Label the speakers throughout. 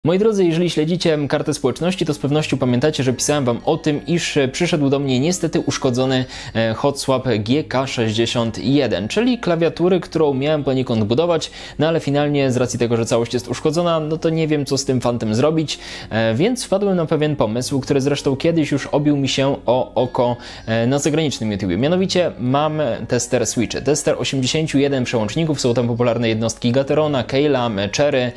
Speaker 1: Moi drodzy, jeżeli śledzicie kartę społeczności, to z pewnością pamiętacie, że pisałem Wam o tym, iż przyszedł do mnie niestety uszkodzony HotSwap GK61, czyli klawiatury, którą miałem poniekąd budować, no ale finalnie z racji tego, że całość jest uszkodzona, no to nie wiem, co z tym fantem zrobić, więc wpadłem na pewien pomysł, który zresztą kiedyś już obił mi się o oko na zagranicznym YouTubie. Mianowicie mam tester switchy. Tester 81 przełączników, są tam popularne jednostki Gaterona, Kayla, Cherry,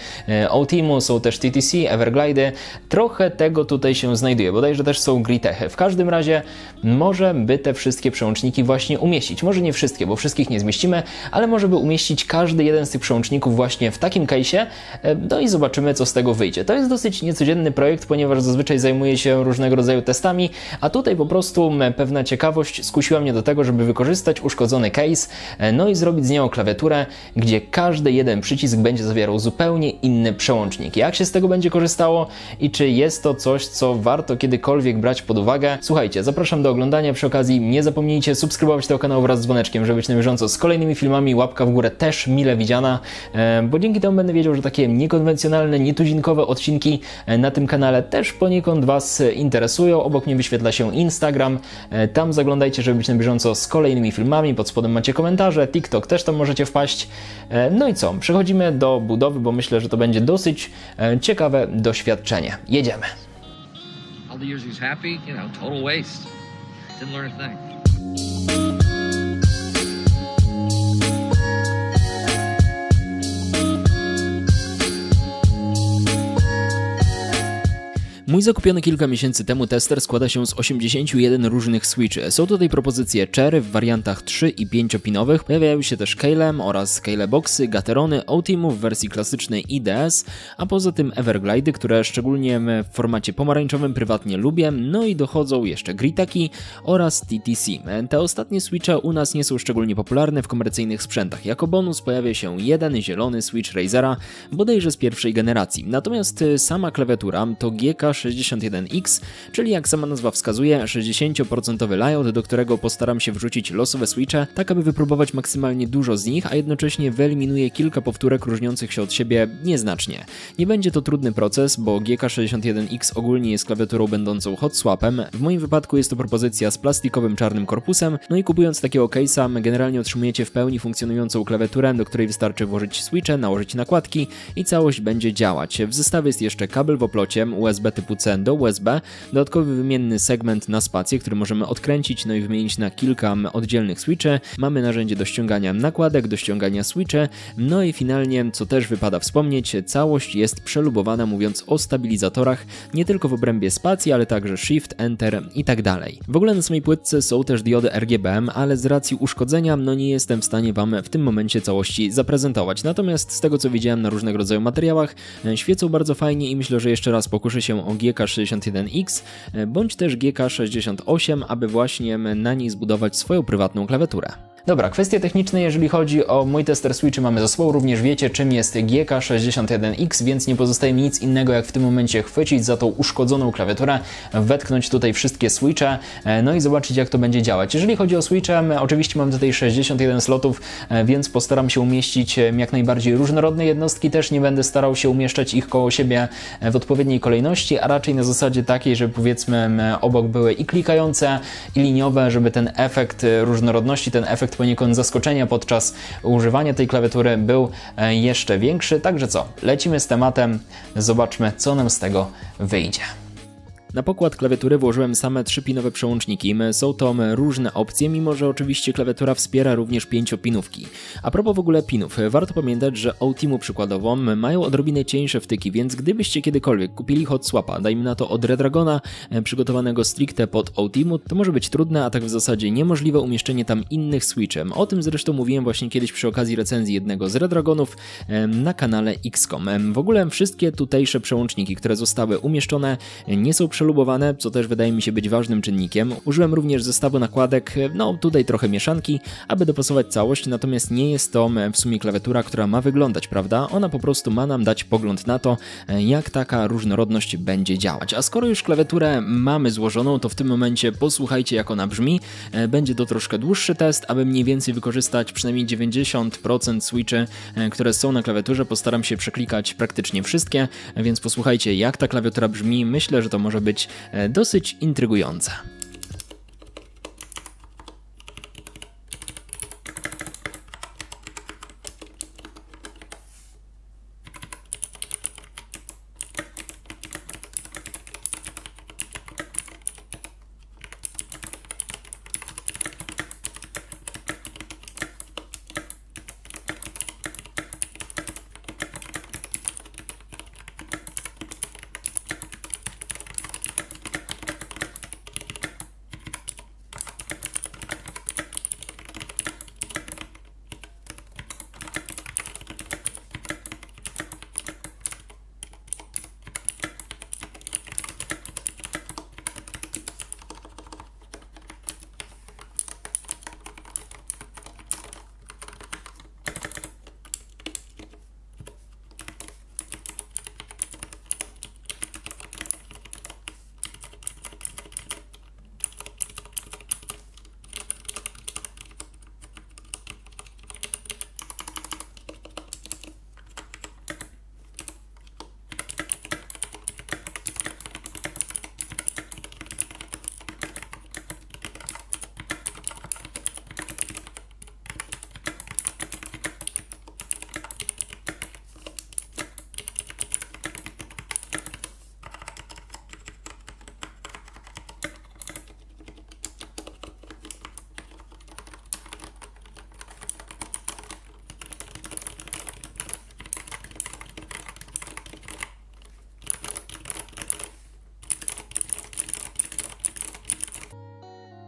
Speaker 1: Otimu, są też TTC, Everglide, trochę tego tutaj się znajduje, bodajże też są Gritechy. W każdym razie może by te wszystkie przełączniki właśnie umieścić. Może nie wszystkie, bo wszystkich nie zmieścimy, ale może by umieścić każdy jeden z tych przełączników właśnie w takim case'ie, no i zobaczymy, co z tego wyjdzie. To jest dosyć niecodzienny projekt, ponieważ zazwyczaj zajmuję się różnego rodzaju testami, a tutaj po prostu pewna ciekawość skusiła mnie do tego, żeby wykorzystać uszkodzony case, no i zrobić z niego klawiaturę, gdzie każdy jeden przycisk będzie zawierał zupełnie inny przełącznik. Jak się z tego będzie korzystało i czy jest to coś, co warto kiedykolwiek brać pod uwagę? Słuchajcie, zapraszam do oglądania. Przy okazji nie zapomnijcie subskrybować tego kanału wraz z dzwoneczkiem, żeby być na bieżąco z kolejnymi filmami. Łapka w górę też mile widziana, bo dzięki temu będę wiedział, że takie niekonwencjonalne, nietuzinkowe odcinki na tym kanale też poniekąd Was interesują. Obok mnie wyświetla się Instagram, tam zaglądajcie, żeby być na bieżąco z kolejnymi filmami. Pod spodem macie komentarze, TikTok też tam możecie wpaść. No i co? Przechodzimy do budowy, bo myślę, że to będzie dosyć ciekawe doświadczenie. Jedziemy.
Speaker 2: All the years he was happy, you know, total waste. Didn't learn a thing.
Speaker 1: Mój zakupiony kilka miesięcy temu tester składa się z 81 różnych switchy. Są tutaj propozycje Cherry w wariantach 3 i 5-pinowych, pojawiają się też Kaylem oraz Kayle Boxy, Gaterony, Otimu w wersji klasycznej IDS, a poza tym Everglide, które szczególnie w formacie pomarańczowym prywatnie lubię, no i dochodzą jeszcze Gritechy oraz TTC. Te ostatnie switche u nas nie są szczególnie popularne w komercyjnych sprzętach. Jako bonus pojawia się jeden zielony switch Razera, bodajże z pierwszej generacji. Natomiast sama klawiatura to GK61X, czyli jak sama nazwa wskazuje, 60% layout, do którego postaram się wrzucić losowe switche, tak aby wypróbować maksymalnie dużo z nich, a jednocześnie wyeliminuję kilka powtórek różniących się od siebie nieznacznie. Nie będzie to trudny proces, bo GK61X ogólnie jest klawiaturą będącą hot swapem. W moim wypadku jest to propozycja z plastikowym czarnym korpusem, no i kupując takiego case'a generalnie otrzymujecie w pełni funkcjonującą klawiaturę, do której wystarczy włożyć switche, nałożyć nakładki i całość będzie działać. W zestawie jest jeszcze kabel w oplocie USB typu C do USB, dodatkowy wymienny segment na spację, który możemy odkręcić, no i wymienić na kilka oddzielnych switche. Mamy narzędzie do ściągania nakładek, do ściągania switche, no i finalnie, co też wypada wspomnieć, całość jest przelubowana, mówiąc o stabilizatorach, nie tylko w obrębie spacji, ale także Shift, Enter i tak dalej. W ogóle na samej płytce są też diody RGB, ale z racji uszkodzenia, no nie jestem w stanie Wam w tym momencie całości zaprezentować. Natomiast z tego, co widziałem na różnego rodzaju materiałach, świecą bardzo fajnie i myślę, że jeszcze raz pokuszę się o GK61X bądź też GK68, aby właśnie na niej zbudować swoją prywatną klawiaturę. Dobra, kwestie techniczne, jeżeli chodzi o mój tester switchy mamy za sobą, również wiecie, czym jest GK61X, więc nie pozostaje mi nic innego, jak w tym momencie chwycić za tą uszkodzoną klawiaturę, wetknąć tutaj wszystkie switche, no i zobaczyć, jak to będzie działać. Jeżeli chodzi o switche, oczywiście mam tutaj 61 slotów, więc postaram się umieścić jak najbardziej różnorodne jednostki, też nie będę starał się umieszczać ich koło siebie w odpowiedniej kolejności, a raczej na zasadzie takiej, żeby powiedzmy obok były i klikające, i liniowe, żeby ten efekt różnorodności, ten efekt poniekąd zaskoczenia podczas używania tej klawiatury był jeszcze większy. Także co, lecimy z tematem, zobaczmy, co nam z tego wyjdzie. Na pokład klawiatury włożyłem same 3-pinowe przełączniki. Są to różne opcje, mimo że oczywiście klawiatura wspiera również 5-pinówki. A propos w ogóle pinów, warto pamiętać, że Otimu przykładowo mają odrobinę cieńsze wtyki, więc gdybyście kiedykolwiek kupili hot swapa, dajmy na to od Redragona, przygotowanego stricte pod Otimu, to może być trudne, a tak w zasadzie niemożliwe umieszczenie tam innych switchem. O tym zresztą mówiłem właśnie kiedyś przy okazji recenzji jednego z Redragonów na kanale XCOM. W ogóle wszystkie tutejsze przełączniki, które zostały umieszczone, nie są przełącznikami przelubowane, co też wydaje mi się być ważnym czynnikiem. Użyłem również zestawu nakładek, no tutaj trochę mieszanki, aby dopasować całość, natomiast nie jest to w sumie klawiatura, która ma wyglądać, prawda? Ona po prostu ma nam dać pogląd na to, jak taka różnorodność będzie działać. A skoro już klawiaturę mamy złożoną, to w tym momencie posłuchajcie, jak ona brzmi. Będzie to troszkę dłuższy test, aby mniej więcej wykorzystać przynajmniej 90% switchy, które są na klawiaturze. Postaram się przeklikać praktycznie wszystkie, więc posłuchajcie, jak ta klawiatura brzmi. Myślę, że to może być dosyć intrygujące.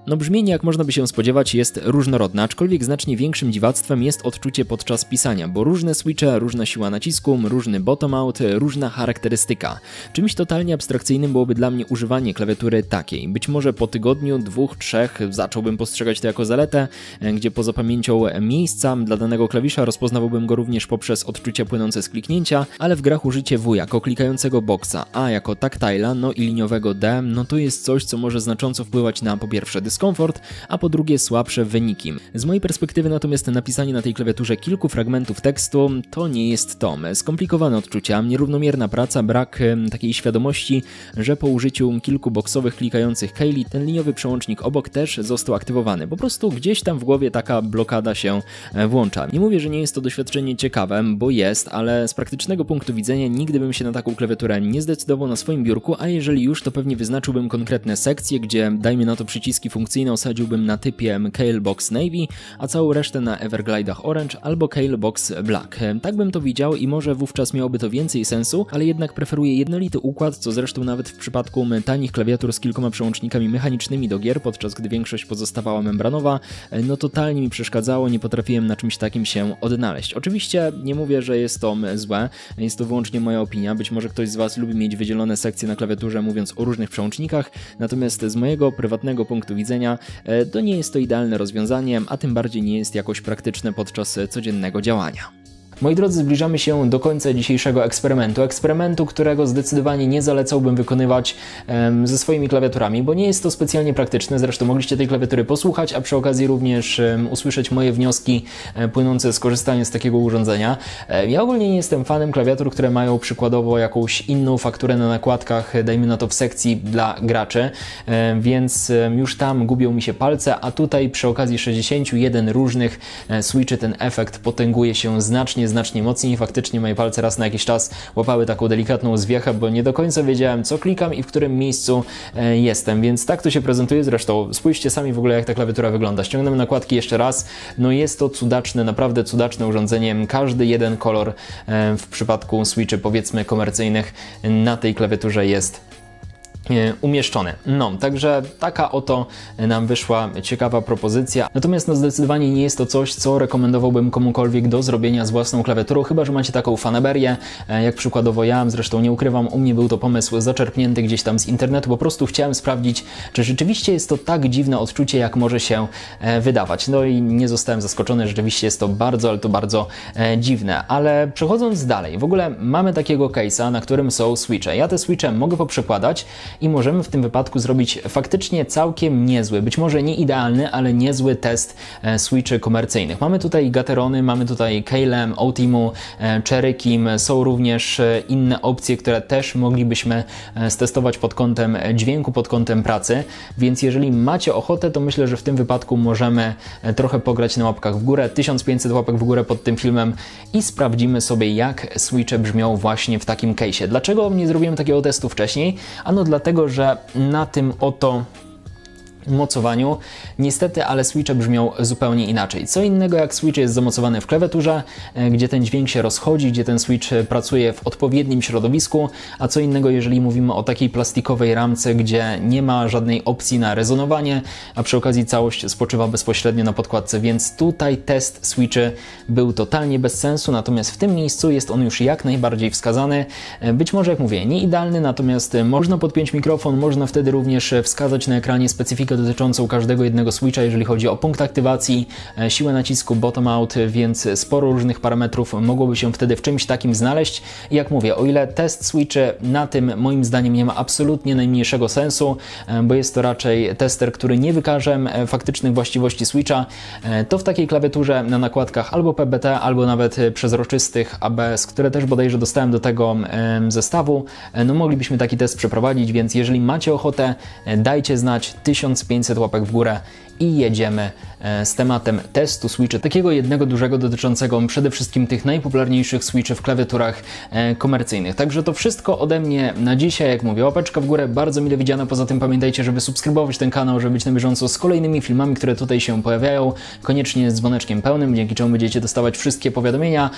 Speaker 1: No brzmienie, jak można by się spodziewać, jest różnorodne, aczkolwiek znacznie większym dziwactwem jest odczucie podczas pisania, bo różne switche, różna siła nacisku, różny bottom-out, różna charakterystyka. Czymś totalnie abstrakcyjnym byłoby dla mnie używanie klawiatury takiej. Być może po tygodniu, 2, 3 zacząłbym postrzegać to jako zaletę, gdzie poza pamięcią miejsca dla danego klawisza rozpoznawałbym go również poprzez odczucia płynące z kliknięcia, ale w grach użycie W jako klikającego boksa, A jako taktyla, no i liniowego D, no to jest coś, co może znacząco wpływać na po pierwsze dyskomfort, a po drugie słabsze wyniki. Z mojej perspektywy natomiast napisanie na tej klawiaturze kilku fragmentów tekstu to nie jest to. Skomplikowane odczucia, nierównomierna praca, brak takiej świadomości, że po użyciu kilku boksowych klikających keyli ten liniowy przełącznik obok też został aktywowany. Po prostu gdzieś tam w głowie taka blokada się włącza. Nie mówię, że nie jest to doświadczenie ciekawe, bo jest, ale z praktycznego punktu widzenia nigdy bym się na taką klawiaturę nie zdecydował na swoim biurku, a jeżeli już, to pewnie wyznaczyłbym konkretne sekcje, gdzie dajmy na to przyciski funkcyjne osadziłbym na typie Keylbox Navy, a całą resztę na Everglidach Orange albo Keylbox Black. Tak bym to widział i może wówczas miałoby to więcej sensu, ale jednak preferuję jednolity układ, co zresztą nawet w przypadku tanich klawiatur z kilkoma przełącznikami mechanicznymi do gier, podczas gdy większość pozostawała membranowa, no totalnie mi przeszkadzało, nie potrafiłem na czymś takim się odnaleźć. Oczywiście nie mówię, że jest to złe, jest to wyłącznie moja opinia, być może ktoś z Was lubi mieć wydzielone sekcje na klawiaturze mówiąc o różnych przełącznikach, natomiast z mojego prywatnego punktu widzenia to nie jest to idealne rozwiązanie, a tym bardziej nie jest jakoś praktyczne podczas codziennego działania. Moi drodzy, zbliżamy się do końca dzisiejszego eksperymentu, którego zdecydowanie nie zalecałbym wykonywać ze swoimi klawiaturami, bo nie jest to specjalnie praktyczne. Zresztą mogliście tej klawiatury posłuchać, a przy okazji również usłyszeć moje wnioski płynące z korzystania z takiego urządzenia. Ja ogólnie nie jestem fanem klawiatur, które mają przykładowo jakąś inną fakturę na nakładkach, dajmy na to w sekcji dla graczy, więc już tam gubią mi się palce, a tutaj przy okazji 61 różnych switchy ten efekt potęguje się znacznie mocniej i faktycznie moje palce raz na jakiś czas łapały taką delikatną zwiechę, bo nie do końca wiedziałem, co klikam i w którym miejscu jestem, więc tak to się prezentuje. Zresztą spójrzcie sami w ogóle, jak ta klawiatura wygląda. Ściągnąłem nakładki jeszcze raz, no jest to cudaczne, naprawdę cudaczne urządzenie. Każdy jeden kolor w przypadku switchy, powiedzmy, komercyjnych na tej klawiaturze jest umieszczone. No, także taka oto nam wyszła ciekawa propozycja. Natomiast no zdecydowanie nie jest to coś, co rekomendowałbym komukolwiek do zrobienia z własną klawiaturą, chyba że macie taką fanaberię, jak przykładowo ja, zresztą nie ukrywam, u mnie był to pomysł zaczerpnięty gdzieś tam z internetu, po prostu chciałem sprawdzić, czy rzeczywiście jest to tak dziwne odczucie, jak może się wydawać. No i nie zostałem zaskoczony, rzeczywiście jest to bardzo, ale to bardzo dziwne. Ale przechodząc dalej, w ogóle mamy takiego case'a, na którym są switche. Ja te switche mogę poprzekładać i możemy w tym wypadku zrobić faktycznie całkiem niezły, być może nie idealny, ale niezły test switchy komercyjnych. Mamy tutaj Gaterony, mamy tutaj Keylem, Otimu, Cherrykim, są również inne opcje, które też moglibyśmy stestować pod kątem dźwięku, pod kątem pracy, więc jeżeli macie ochotę, to myślę, że w tym wypadku możemy trochę pograć na łapkach w górę, 1500 łapek w górę pod tym filmem i sprawdzimy sobie, jak switche brzmią właśnie w takim case'ie. Dlaczego nie zrobiłem takiego testu wcześniej? Ano dlatego, że na tym oto mocowaniu niestety, ale switche brzmią zupełnie inaczej. Co innego jak switch jest zamocowany w klawiaturze, gdzie ten dźwięk się rozchodzi, gdzie ten switch pracuje w odpowiednim środowisku, a co innego jeżeli mówimy o takiej plastikowej ramce, gdzie nie ma żadnej opcji na rezonowanie, a przy okazji całość spoczywa bezpośrednio na podkładce, więc tutaj test switchy był totalnie bez sensu, natomiast w tym miejscu jest on już jak najbardziej wskazany. Być może, jak mówię, nie idealny, natomiast można podpiąć mikrofon, można wtedy również wskazać na ekranie specyfikę dotyczącą każdego jednego switcha, jeżeli chodzi o punkt aktywacji, siłę nacisku, bottom out, więc sporo różnych parametrów mogłoby się wtedy w czymś takim znaleźć. I jak mówię, o ile test switchy na tym moim zdaniem nie ma absolutnie najmniejszego sensu, bo jest to raczej tester, który nie wykaże faktycznych właściwości switcha, to w takiej klawiaturze na nakładkach albo PBT, albo nawet przezroczystych ABS, które też bodajże dostałem do tego zestawu, no moglibyśmy taki test przeprowadzić, więc jeżeli macie ochotę, dajcie znać, 1500 łapek w górę i jedziemy z tematem testu switchy, takiego jednego dużego dotyczącego przede wszystkim tych najpopularniejszych switchy w klawiaturach komercyjnych. Także to wszystko ode mnie na dzisiaj. Jak mówię, łapeczka w górę, bardzo mile widziana. Poza tym pamiętajcie, żeby subskrybować ten kanał, żeby być na bieżąco z kolejnymi filmami, które tutaj się pojawiają. Koniecznie z dzwoneczkiem pełnym, dzięki czemu będziecie dostawać wszystkie powiadomienia.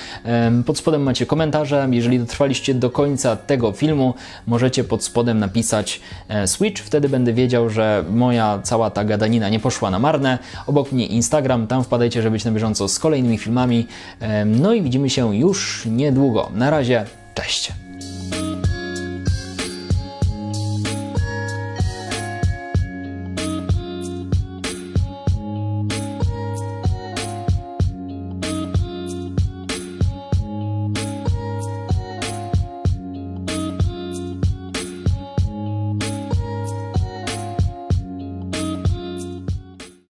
Speaker 1: Pod spodem macie komentarze. Jeżeli dotrwaliście do końca tego filmu, możecie pod spodem napisać switch. Wtedy będę wiedział, że moja cała ta gadanina nie poszła na marne. Obok mnie Instagram, tam wpadajcie, żeby być na bieżąco z kolejnymi filmami. No i widzimy się już niedługo. Na razie, cześć!